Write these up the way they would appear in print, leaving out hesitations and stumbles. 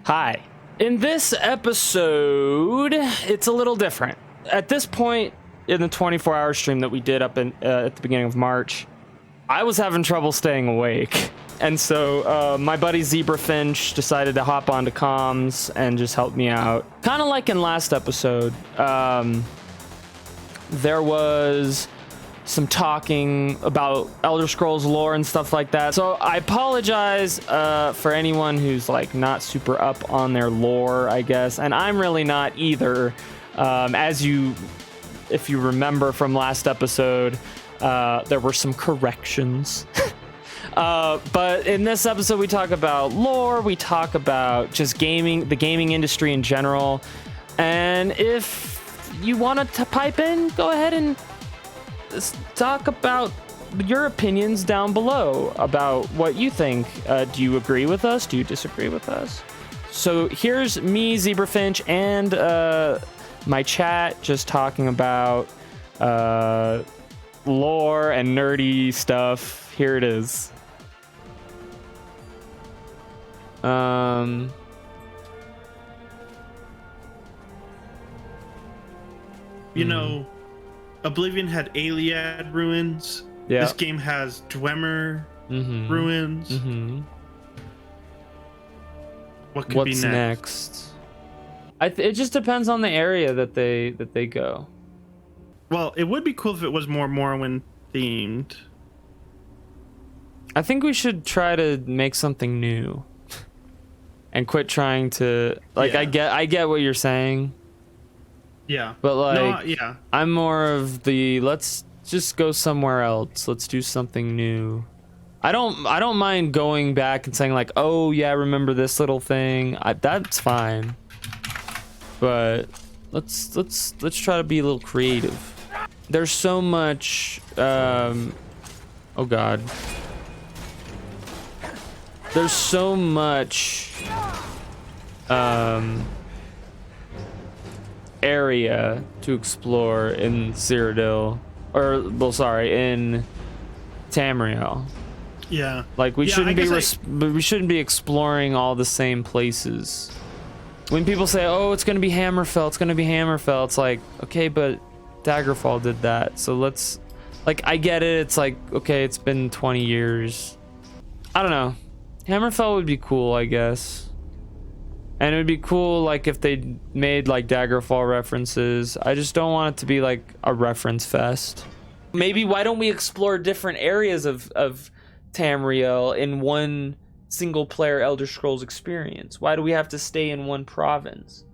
Hi. In this episode, it's a little different. At this point in the 24-hour stream that we did up at the beginning of March, I was having trouble staying awake. And so my buddy Zebra Finch decided to hop onto comms and just help me out. Kind of like in last episode, there was some talking about Elder Scrolls lore and stuff like that. So I apologize for anyone who's like not super up on their lore, I guess. And I'm really not either. If you remember from last episode, there were some corrections. But in this episode, we talk about lore, we talk about just gaming, the gaming industry in general. And if you want to pipe in, go ahead and talk about your opinions down below about what you think. Do you agree with us? Do you disagree with us? So here's me, Zebra Finch, and my chat just talking about lore and nerdy stuff. Here it is. You know, Oblivion had Iliad ruins. Yeah. This game has Dwemer ruins. What could What's be next? It just depends on the area that they go. Well, it would be cool if it was more Morrowind themed. I think we should try to make something new and quit trying to Yeah. I get what you're saying. Yeah. But like, No, yeah. I'm more of the let's just go somewhere else. Let's do something new. I don't mind going back and saying like, oh yeah, remember this little thing. That's fine. But let's try to be a little creative. There's so much. Oh God. There's so much. Area to explore in Cyrodiil, in Tamriel. Yeah. Like we Yeah, shouldn't be exploring all the same places. When people say, "Oh, it's gonna be Hammerfell," it's like, okay, but Daggerfall did that, so let's. Like, I get it. It's like, okay, it's been 20 years. I don't know. Hammerfell would be cool, I guess. And it would be cool, like, if they made, like, Daggerfall references. I just don't want it to be, like, a reference fest. Maybe why don't we explore different areas of Tamriel in one single-player Elder Scrolls experience? Why do we have to stay in one province?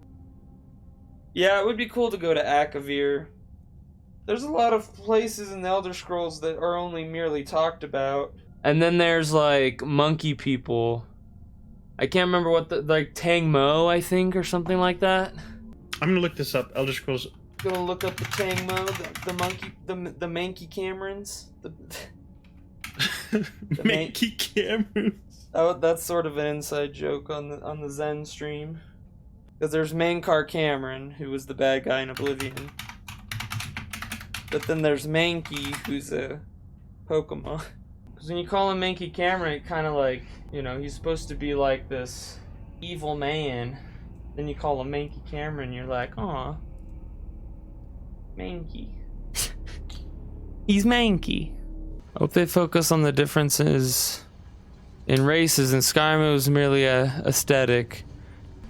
Yeah, it would be cool to go to Akavir. There's a lot of places in the Elder Scrolls that are only merely talked about. And then there's, like, monkey people. I can't remember what like Tang Mo, I think, or something like that. I'm gonna look this up. Elder Scrolls. Gonna look up the Tang Mo, the monkey, the Manky Camerons. The Manky Camerons. Oh, that's sort of an inside joke on the Zen stream. Because there's Mankar Cameron, who was the bad guy in Oblivion. But then there's Mankey, who's a Pokemon. Because when you call him Mankey Cameron, it kind of like, you know, he's supposed to be like this evil man. Then you call him Mankey Cameron, you're like, aw, Mankey. He's Mankey. I hope they focus on the differences in races. In Skyrim, it was merely a aesthetic.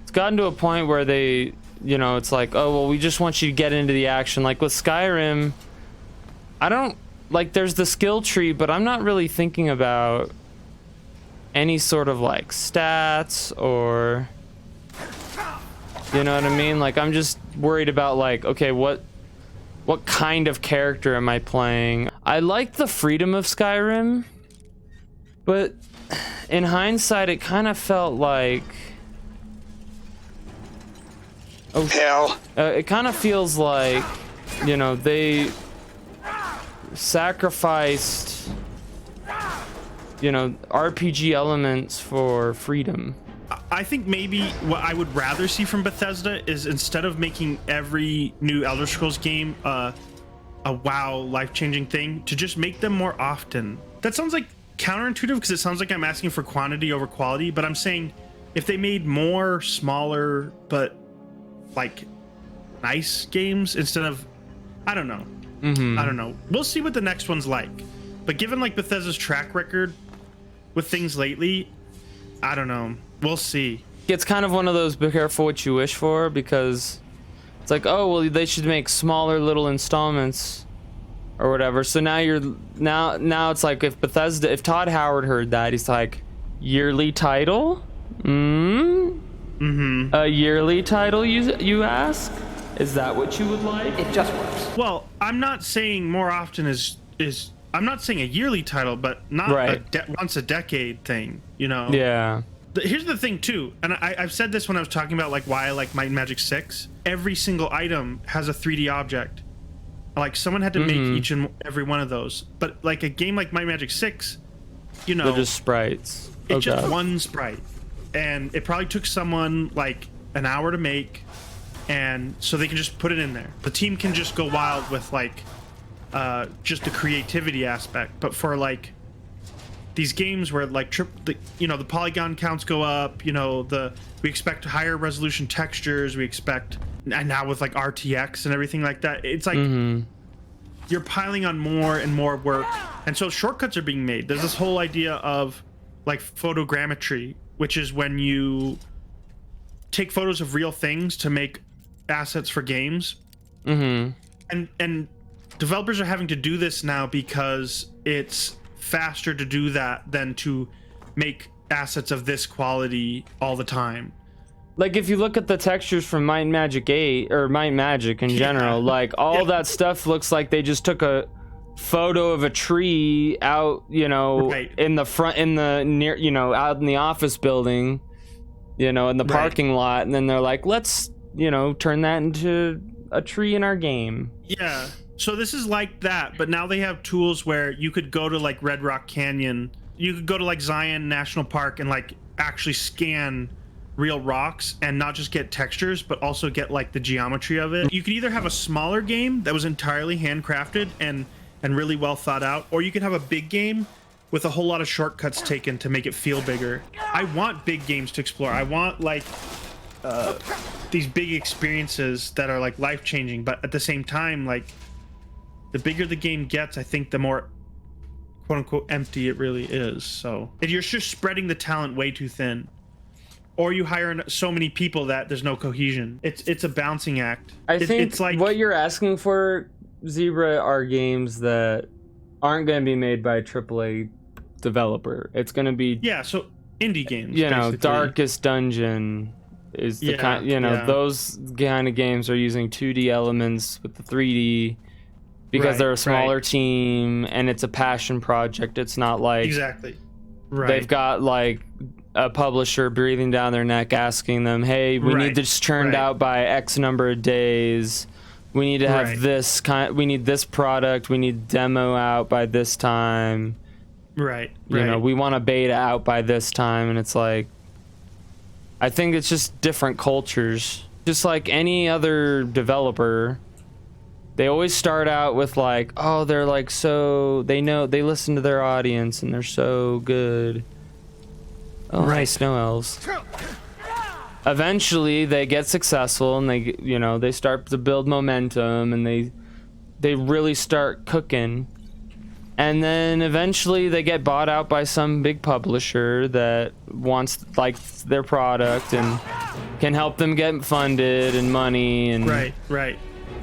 It's gotten to a point where they, you know, it's like, oh, well, we just want you to get into the action. Like with Skyrim, I don't, like, there's the skill tree, but I'm not really thinking about any sort of like stats or, you know what I mean? Like, I'm just worried about like, okay, what kind of character am I playing? I like the freedom of Skyrim, but in hindsight, it kind of felt like, oh hell, it kind of feels like, you know, they sacrificed, you know, RPG elements for freedom. I think maybe what I would rather see from Bethesda is, instead of making every new Elder Scrolls game a WoW life-changing thing, to just make them more often. That sounds like counterintuitive, because it sounds like I'm asking for quantity over quality, but I'm saying if they made more smaller but like nice games instead of, I don't know. I don't know. We'll see what the next one's like. But given like Bethesda's track record with things lately, I don't know. We'll see. It's kind of one of those be careful what you wish for, because it's like, oh well, they should make smaller little installments or whatever. So now now it's like, if Todd Howard heard that, he's like, yearly title? A yearly title, you ask? Is that what you would like? It just works. Well, I'm not saying more often is I'm not saying a yearly title, but not right. Once a decade thing, you know? Yeah. Here's the thing too, and I've said this when I was talking about like why I like Might and Magic 6. Every single item has a 3D object. Like someone had to make each and every one of those. But like a game like Might and Magic 6, you know, they're just sprites. It's just one sprite, and it probably took someone like an hour to make, and so they can just put it in there. The team can just go wild with like just the creativity aspect. But for like these games where like the polygon counts go up, you know, we expect higher resolution textures, we expect, and now with like RTX and everything like that, it's like you're piling on more and more work, and so shortcuts are being made. There's this whole idea of like photogrammetry, which is when you take photos of real things to make assets for games. And developers are having to do this now because it's faster to do that than to make assets of this quality all the time. Like if you look at the textures from Might and Magic 8 or Might and Magic in general, like all that stuff looks like they just took a photo of a tree out, you know, in the front, in the near, you know, out in the office building, you know, in the parking lot, and then they're like, let's, you know, turn that into a tree in our game. Yeah. So this is like that, but now they have tools where you could go to like Red Rock Canyon, you could go to like Zion National Park and like actually scan real rocks and not just get textures, but also get like the geometry of it. You could either have a smaller game that was entirely handcrafted and really well thought out, or you could have a big game with a whole lot of shortcuts taken to make it feel bigger. I want big games to explore. I want like these big experiences that are like life-changing, but at the same time, like the bigger the game gets, I think the more quote-unquote empty it really is. So if you're just spreading the talent way too thin, or you hire so many people that there's no cohesion, it's a bouncing act. I think it's like what you're asking for, Zebra, are games that aren't going to be made by a AAA developer. It's going to be so indie games. You know, basically. Darkest Dungeon is the kind. You know, those kind of games are using 2D elements with the 3D because they're a smaller team and it's a passion project. It's not like they've got like a publisher breathing down their neck asking them, "Hey, we need this churned out by X number of days. We need to have this kind. We need this product. We need demo out by this time. You know, we want a beta out by this time." And it's like, I think it's just different cultures. Just like any other developer, they always start out with like, oh, they're like, so they listen to their audience and they're so good. Oh, nice snow elves. Eventually they get successful and they, you know, they start to build momentum and they really start cooking, and then eventually they get bought out by some big publisher that wants like their product and can help them get funded and money and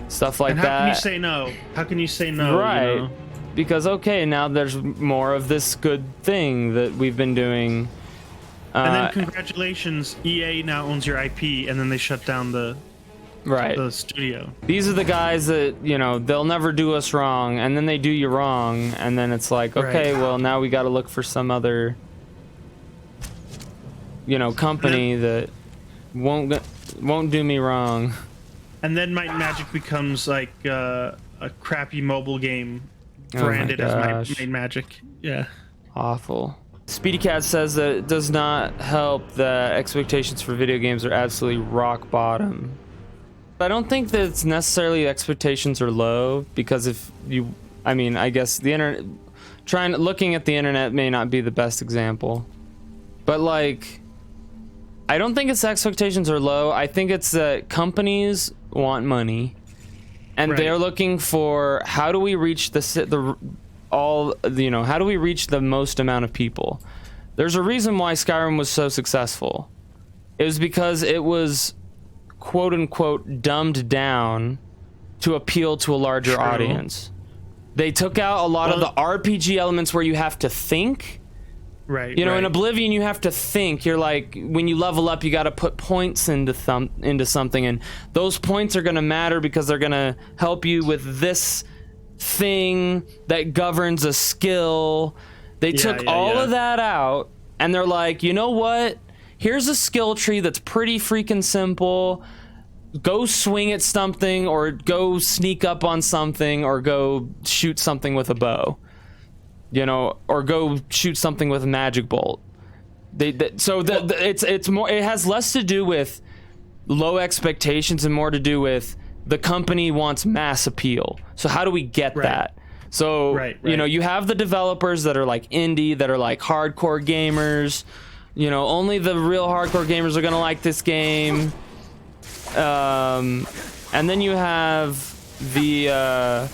stuff like and that. How can you say no? How can you say no? Right. You know? Because okay, now there's more of this good thing that we've been doing. And then congratulations, EA now owns your IP, and then they shut down the studio. These are the guys that, you know, they'll never do us wrong, and then they do you wrong, and then it's like, okay, well now we got to look for some other, you know, company that won't do me wrong. And then Might and Magic becomes like a crappy mobile game branded as Might and Magic. Yeah. Awful. Speedy Cat says that it does not help that expectations for video games are absolutely rock bottom. I don't think that it's necessarily expectations are low, because if you, I mean, I guess the internet, looking at the internet may not be the best example, but like, I don't think its expectations are low. I think it's that companies want money, and they're looking for how do we reach how do we reach the most amount of people? There's a reason why Skyrim was so successful. It was because it was quote unquote dumbed down to appeal to a larger audience. They took out a lot of the RPG elements where you have to think. Right. You know, in Oblivion, you have to think. You're like, when you level up, you got to put points into something, and those points are going to matter because they're going to help you with this thing that governs a skill. They took all of that out, and they're like, you know what? Here's a skill tree that's pretty freaking simple. Go swing at something, or go sneak up on something, or go shoot something with a bow. You know, or go shoot something with a magic bolt. It's more. It has less to do with low expectations and more to do with the company wants mass appeal. So how do we get that? So you know, you have the developers that are like indie, that are like hardcore gamers. You know, only the real hardcore gamers are gonna like this game. And then you have the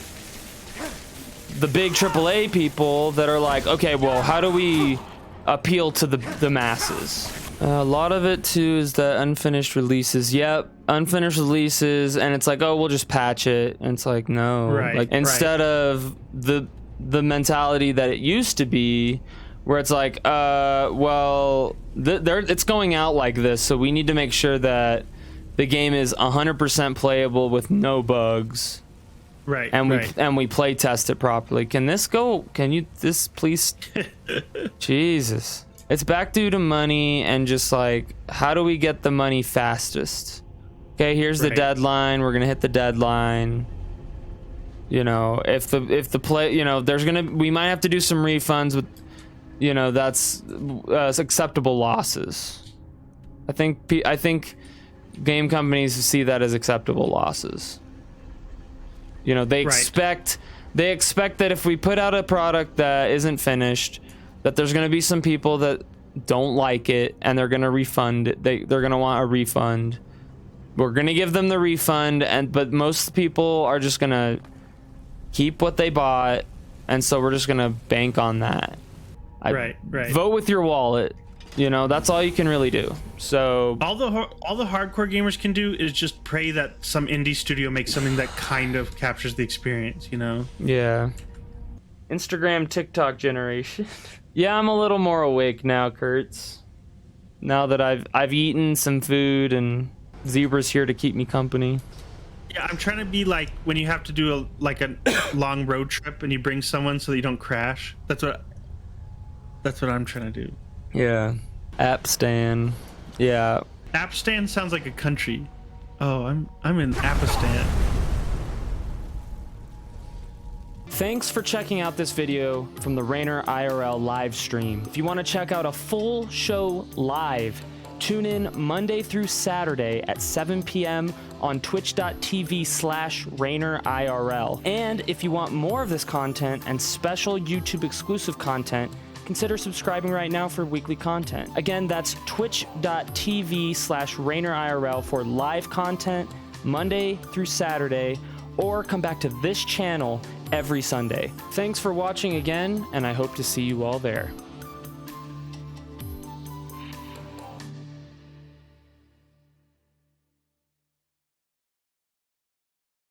big AAA people that are like, okay, well, how do we appeal to the masses? A lot of it too is the unfinished releases. Yep, unfinished releases, and it's like, oh, we'll just patch it. And it's like, no, like instead of the mentality that it used to be, where it's like, well, it's going out like this, so we need to make sure that the game is 100% playable with no bugs. And we play test it properly. Can this please? Jesus. It's back due to money and just like, how do we get the money fastest? Okay, here's the deadline. We're gonna hit the deadline. You know, if the play, you know, we might have to do some refunds with, you know, that's acceptable losses. I think game companies see that as acceptable losses. You know, they expect that if we put out a product that isn't finished, that there's going to be some people that don't like it, and they're going to refund it. They're going to want a refund. We're going to give them the refund, but most people are just going to keep what they bought, and so we're just going to bank on that. Vote with your wallet. You know, that's all you can really do. So all the hardcore gamers can do is just pray that some indie studio makes something that kind of captures the experience, you know? Yeah. Instagram, TikTok generation. Yeah, I'm a little more awake now, Kurtz. Now that I've eaten some food and Zebra's here to keep me company. Yeah, I'm trying to be like when you have to do a long road trip and you bring someone so that you don't crash. That's what I'm trying to do. Yeah. Apstan. Yeah. Apstan sounds like a country. Oh, I'm in Apistan. Thanks for checking out this video from the Rainer IRL live stream. If you want to check out a full show live, tune in Monday through Saturday at 7 p.m. on twitch.tv/RainerIRL. And if you want more of this content and special YouTube exclusive content, consider subscribing right now for weekly content. Again, that's twitch.tv/RainerIRL for live content Monday through Saturday, or come back to this channel every Sunday. Thanks for watching again, and I hope to see you all there.